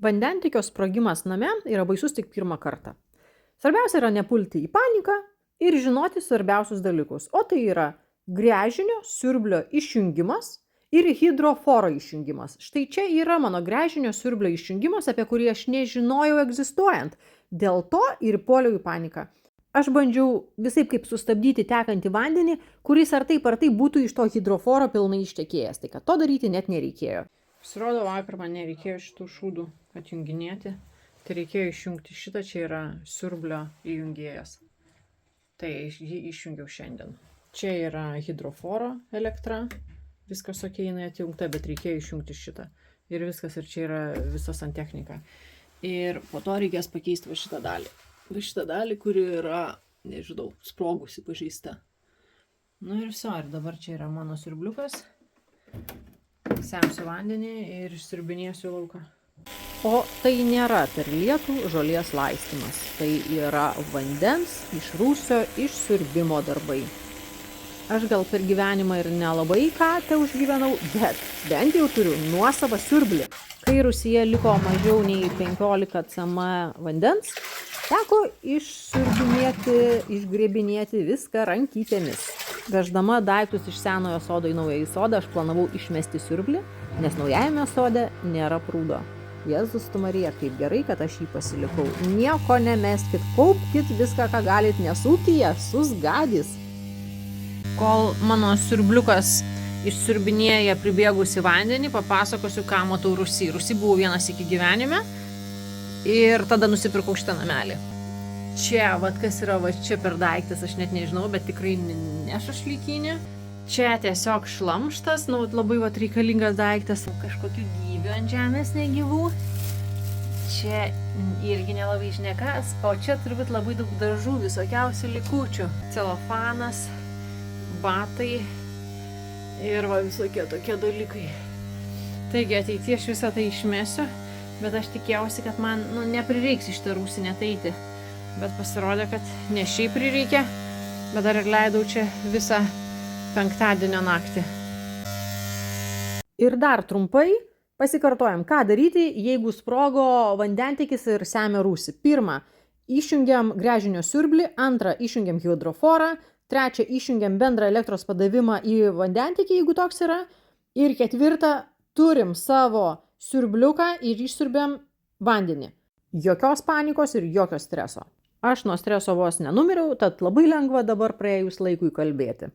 Vandentiekio sprogimas name yra baisus tik pirmą kartą. Svarbiausia yra nepulti į paniką ir žinoti svarbiausius dalykus. O tai yra gręžinio siurblio išjungimas ir hidroforo išjungimas. Štai čia yra mano gręžinio siurblio išjungimas, apie kurį aš nežinojau egzistuojant. Dėl to ir puoliau į paniką. Aš bandžiau visaip kaip sustabdyti tekantį vandenį, kuris ar taip būtų iš to hidroforo pilnai ištekėjęs. Tai kad to daryti net nereikėjo. Pasirodo, vakar man nereikėjo šitų šūdų atjunginėti. Tai reikėjo išjungti šitą, čia yra siurblio įjungėjas. Tai jį išjungiau šiandien. Čia yra hidroforo elektra. Viskas ok, jinai atjungta, bet reikėjo išjungti šitą. Ir viskas, ir čia yra visa santechnika. Ir po to reikės pakeisti va šitą dalį. Va šitą dalį, kuri yra, nežinau, sprogusi, pažeista. Nu ir viso, ir dabar čia yra mano siurbliukas. Semsiu vandenį ir išsiurbinėsiu lauką. O tai nėra per lietų žolės laistymas. Tai yra vandens iš rūsio išsiurbimo darbai. Aš gal per gyvenimą ir nelabai ką te užgyvenau, bet bent jau turiu nuosavą siurblį. Kai Rūsyje liko mažiau nei 15 cm vandens, teko išgrebinėti viską rankytėmis. Veždama daiktus iš senojo sodo į naująjį sodą, aš planavau išmesti siurblį, nes naujajame sode nėra prūdo. Jėzus tu Marija, kaip gerai, kad aš jį pasilikau. Nieko nemeskit, kaupkit viską, ką galit, nes ūkyje susgadys. Kol mano siurbliukas išsiurbinėja pribėgusi vandenį, papasakosiu, ką matau Rūsy. Rūsy buvau vienas iki gyvenime ir tada nusipirkau šitą namelį. Čia, kas yra, čia per daiktas, aš net nežinau, bet tikrai ne šašlykinė. Čia tiesiog šlamštas, labai reikalingas daiktas, kažkokių gyvių ant žemės negyvų. Čia irgi nelabai žnekas, o čia turbūt labai daug dažų, visokiausių likučių. Celofanas, batai ir visokie tokie dalykai. Taigi ateityje aš visą tai išmesiu, bet aš tikėjausi, kad man neprireiks iš tą rūsinę eiti. Bet pasirodė, kad ne šiaip prireikė, bet dar ir leidau čia visą penktadienio naktį. Ir dar trumpai pasikartojam, ką daryti, jeigu sprogo vandentiekis ir semia rūsį. Pirma, išjungiam gręžinio siurblį, antra, išjungiam hidroforą, trečia, išjungiam bendrą elektros padavimą į vandentiekį, jeigu toks yra, ir ketvirta, turim savo siurbliuką ir išsiurbiam vandenį. Jokios panikos ir jokio streso. Aš nuo streso vos nenumiriau, tad labai lengva dabar praėjus laikui kalbėti.